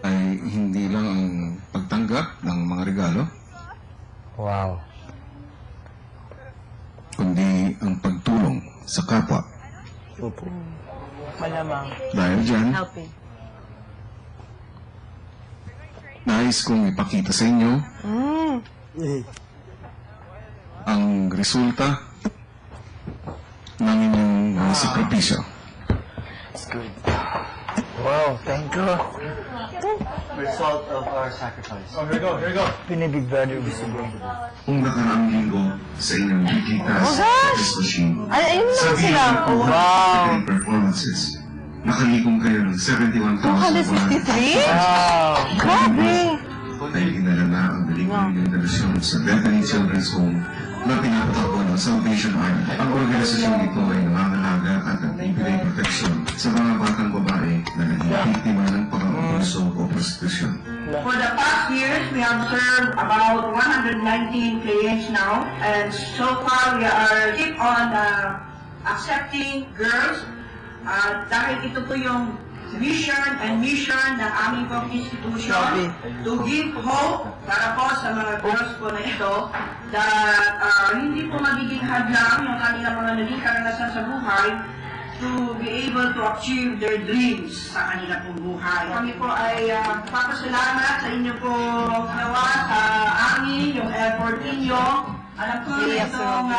ay hindi lang ang pagtanggap ng mga regalo, Wow. kundi ang pagtulong sa kapwa. Opo. Malamang. Dahil dyan, Helping. nais kong ipakita sa inyo ang resulta ng inyong mga sakripisyo. Wow, thank God. Result of our sacrifice. Oh, here we go. Pinibig brother gusto mo. Kung nakaraang linggo sa inyong Wikitas machine, Ayun sa lang sila. wow. Performances, nakaligong kayo ng 71,100. 253? Wow. Grabe! Dahil hinala na ang naligong yung donasyon sa Bethany Children's Home na pinapatakbo ng Salvation Army. Ang organisasyon ito ay nangangalaga at nagbibigay proteksyon sa mga batang babae na naging biktima ng pang-abuso o prostitusyon. For the past years, we have served about 119 clients now, and so far we are keep on accepting girls. Dahil ito po yung mission ng aming pong institution to give hope para po sa mga girls po na ito that hindi po magiging hadlang yung kanilang mga naging karanasan sa buhay to be able to achieve their dreams sa kanila pong buhay. Kami po ay papasalamat sa inyo po nawa sa amin, yung effort ninyo. Alam ko na itong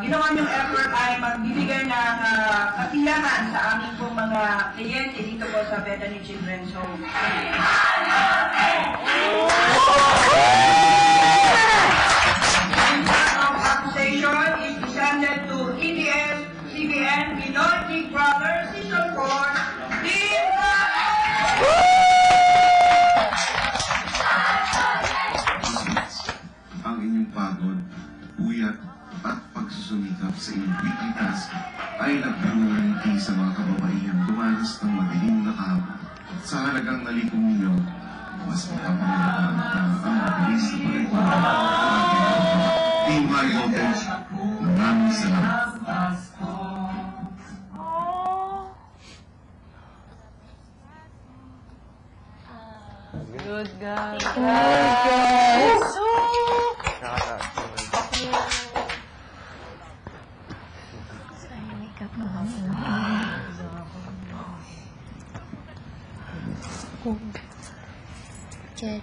ginawa niyong effort ay magbibigay ng katiyahan sa aming pong mga kliyente dito po sa Bethany Children's Home. Accusation is descended to EDS, CBN, Minority Brothers, Season 4, Team Ang inyong pagod, puyat at pagsusumikap sa inyong weekly task ay nagkaroon sa mga kababaihang dumanas ng madilim na kahapon. Sa halagang nalikom ninyo, mas mapapalalaman ang mabilis na pag-ito. Team High Voltage, maraming salamat. Good guys. Good guys. Cherry.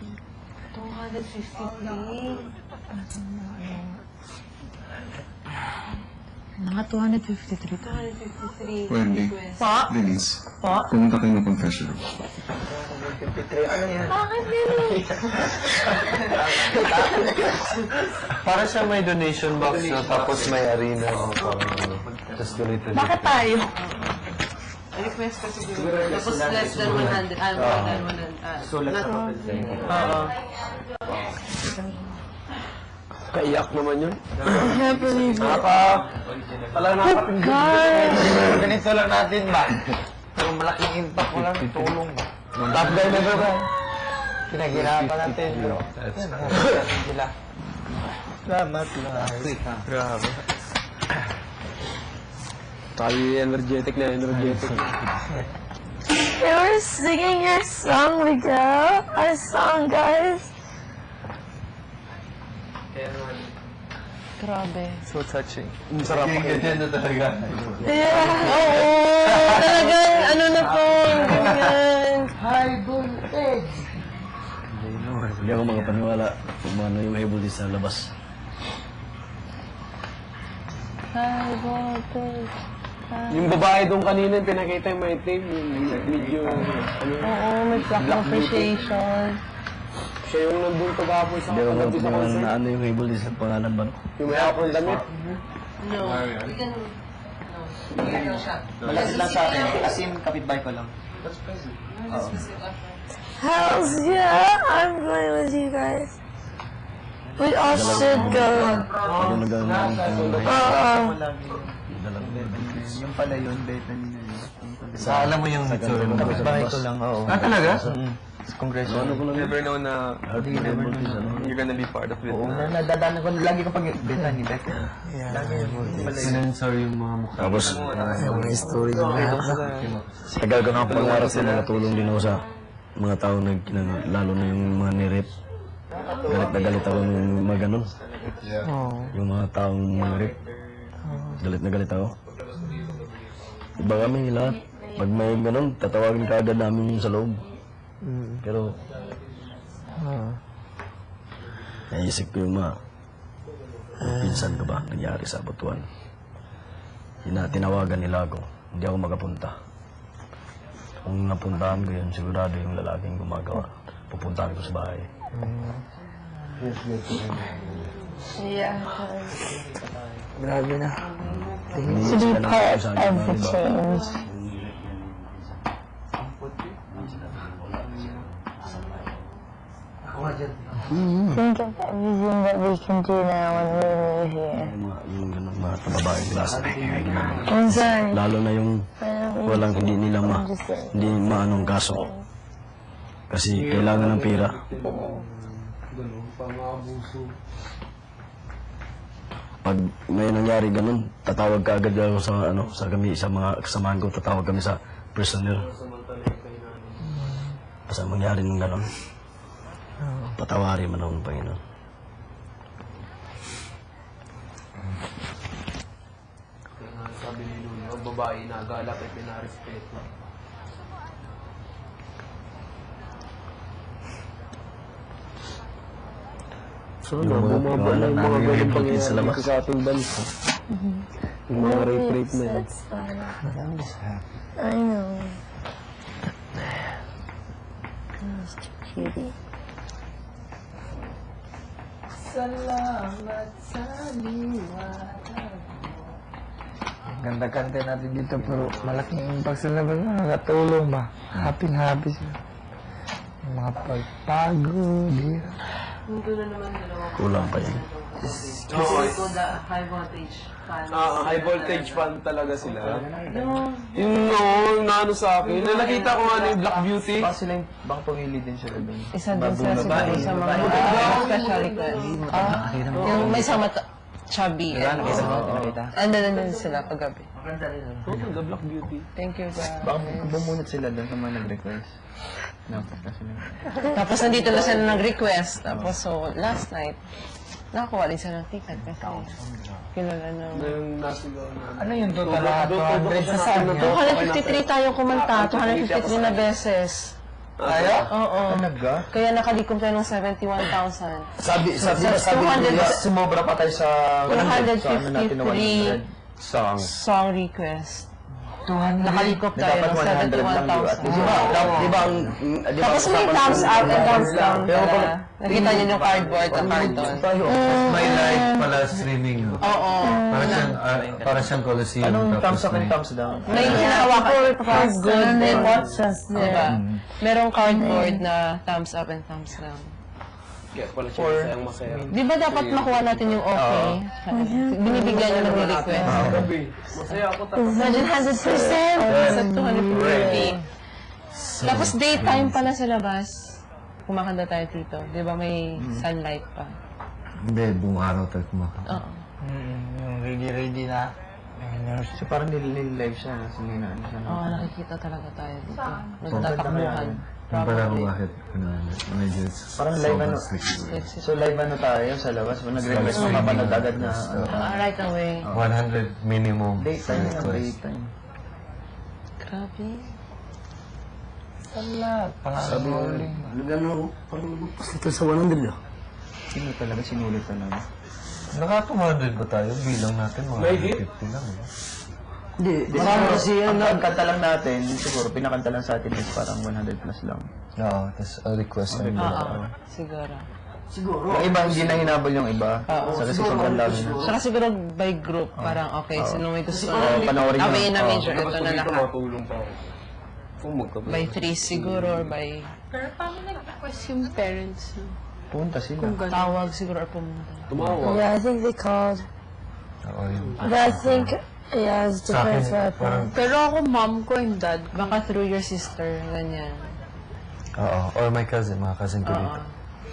253. Mga 253 pa. 253. Wendy, Po? Denise, Po? pumunta kayo ng confession. Ano yan? Bakit Billy? Para siya may donation box na tapos may arena. Tapos tuloy-tuloy. Bakit tayo? Request ko siguro. Tapos less than 100. More than 100. So, let's Oo. Kaiyak naman yun. Talagang Guys! Ganito lang natin ba? Yung malaking impact ko lang, tulong ba? Top guy na ba? Pinaghirapan natin. Pero, yan, sila. Salamat lang. Grabe. Tayo energetic na energetic. They were singing your song, Miguel. Our song, guys. Grabe. So touching. Sarap pakinggan. talaga. Yeah. Oo. Talagang, ano na po. Ganyan. High voltage! Hindi ako makapaniwala kung ano yung hibol sa labas. High voltage. Yung babae doon kanina, pinakita yung may tape, yung video, Oo, may black appreciation. siya yung nandun kagapon sa Hindi ako katabi sa makapaniwala concert. na ano yung hibol sa pangalan ba? Yung may akong damit. No. We can... Malapit lang sa akin. As in, kapitbahay ko lang. Hells yeah, I'm going with you guys. We all should go. Ano nagawin mo? Oo. dalang Yung pala yun, Bethany na yun. Alam mo yung itsura ng Kapit-bahay ko lang, oo. Ah, talaga? Congressional. Ano ko lang Never know na Ate Voltis, ano? you're gonna be part of it. Oo, nadadaan ko. Lagi kapag Bethany, Bethany. Lagi yung pala yun. Sinensor yung mga mukha. Tapos, Yung mga story ng lahat na. tagal ko na pangarap na makatulong din ako sa mga tao lalo na yung mga nirip. Galit na galit ako nung mga ganun. Yung mga taong mga rip. Galit na galit ako. Iba kami lahat. Pag may ganun, tatawagin ka agad namin yung sa loob. Pero, naisip ko yung mga pinsan ko ba nangyari sa Butuan. Tinawagan nila ako. Hindi ako makapunta. Kung napuntahan ko yun, sigurado yung lalaking gumagawa. Pupuntahan ko sa bahay. Yeah. Grabe na. To be part of the change. Think of everything that we can do now when we live here. Yung ganun, mga babaeng klase. I'm sorry. Lalo na yung walang hindi nila hindi maanong kaso. Kasi kailangan ng pera. Pag may nangyari ganun, tatawag ka agad ako sa mga kasamahan ko, tatawag kami sa personnel. Basta mangyari ng ganun. Patawarin mo ng Panginoon. Sabi ni Luna, ang babae na galak ay pinarespeto. So, bumabala yung mga ganun pangyayari sa labas. Sa ating bansa. Yung mga rape na yan. That's fine. I know. Mr. Cutie. Ganda-ganda natin dito pero malaking impact sa labas. Nakakatulong ba? Happy sila. Yung mga pagpagod. Mundo na naman dalawa. Kulang pa yan. Ito the high voltage fan. High voltage fan talaga sila. Yung naano sa akin, na nakita ko nga yung Black Beauty. Baka sila yung bang pumili din sila doon. Isa din sila siguro sa mga special request. Yung may sama chubby. Andun sila paggabi. The Black Beauty. Thank you, God. Baka bumunot sila doon sa mga nag-request. Napunta sila. Tapos nandito na sila nag-request. Tapos so, last night, nakakuha rin sila ng ticket kasi kilala na. Yung nasigaw na. Ano yung total lahat? 200 sa saan niya? 253 tayong kumanta. 253 na beses. Tayo? Oo. Talaga? Kaya nakalikom tayo ng 71,000. Sabi niya, sumobra pa tayo sa 253 song request. 200. Nakalikop tayo ng 71,000. Di ba ang... Tapos may thumbs up and thumbs down pala. Nakita niyo yung cardboard at carton. May live pala streaming. Oo. Para siyang Coliseum. Anong thumbs up and may- thumbs down? May hinawa ko for good and what's just diba? Merong cardboard na thumbs up and thumbs down. Kaya pala siya masayang masaya. Di ba dapat makuha natin yung okay? Binibigyan niyo ng request. Masaya ako tapos. Imagine 100%! Sa 250. Tapos daytime pala sa labas. Kumakanta tayo dito. Di ba may sunlight pa? Hindi, buong araw tayo kumakanta. Oo. Yung ready na. So parang nililive siya. Sinina ano siya. Oo, nakikita talaga tayo dito. Nagtatakbuhan. Yung pala kung bakit medyo Parang live ano. sobrang strict. So live ano tayo sa labas? Nag-request mo mapanood agad na ano. Right away. 100 minimum Daytime na request. daytime. Grabe. Salat. Sabi ko, nagano ako, parang lumagpas dito sa 100 ah. Sino talaga? Sinulit talaga. Naka-200 ba tayo? Bilang natin mga 50 lang. Hindi, Marami kasi ang kanta lang natin, siguro pinakanta lang sa atin is parang 100 plus lang. Oo, tapos request na Oo. Siguro. Yung iba hindi na hinabol yung iba. Sa kasi sobrang dami na. Saka siguro by group, parang okay, sino may gusto panoorin nyo. away na major, ito na lahat. Tulong pa ako. Kung magkabay. By 3 siguro, or by Pero paano nag-request yung parents? Punta sila. tawag siguro or pumunta. Tumawag. Yeah, I think they called. Oo, yun. But I think Yeah, it's Sa akin, different for parang, Pero ako, mom ko and dad, baka through your sister, ganyan. oo. Or my cousin, mga cousin ko Oo. dito.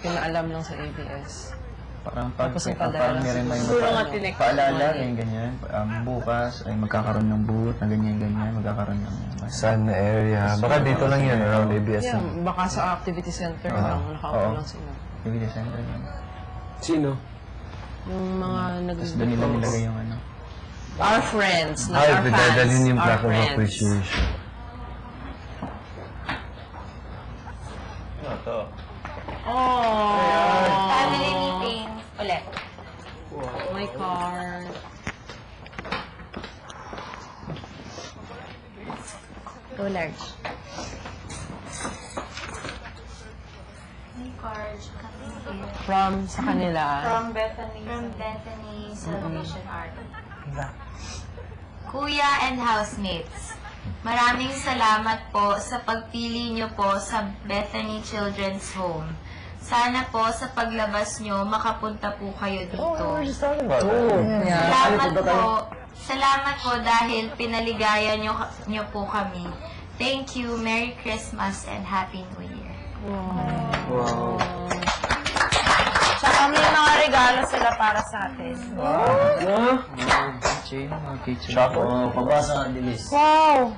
Pinaalam lang sa ABS. Parang pag Tapos ang parang padala meron sa- may Siguro nga tinect paalala, mo eh. ganyan. Bukas ay magkakaroon ng booth na ganyan-ganyan. Magkakaroon ng... Saan na area? Baka dito lang yan, around ABS Yeah, lang. baka sa activity center lang, nakaupo Oo. lang sila. Yung December yun. Sino? Yung mga Tapos doon nila nilagay yung ano. Our friends, not Ay, our fans. dadalhin yung Our plaque of friends. appreciation. Oh, Family meetings. Ulit. my card. Go large. May card coming here From sa kanila. From Bethany. from Bethany Salvation Army. Kuya and housemates, maraming salamat po sa pagpili niyo po sa Bethany Children's Home. Sana po sa paglabas niyo makapunta po kayo dito. Salamat po. Salamat po dahil pinaligaya niyo po kami. Thank you. Merry Christmas and Happy New Year. Tsaka may mga regalo sila para sa atin. Keychain, mga keychain. Oo, pabasa, Dilis. Wow!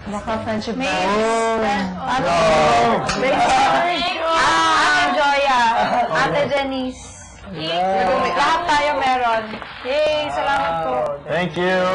Baka friendship May band. ano? Ate Joya. Ate Janice. Lahat tayo meron. Yay! Salamat po. Thank you!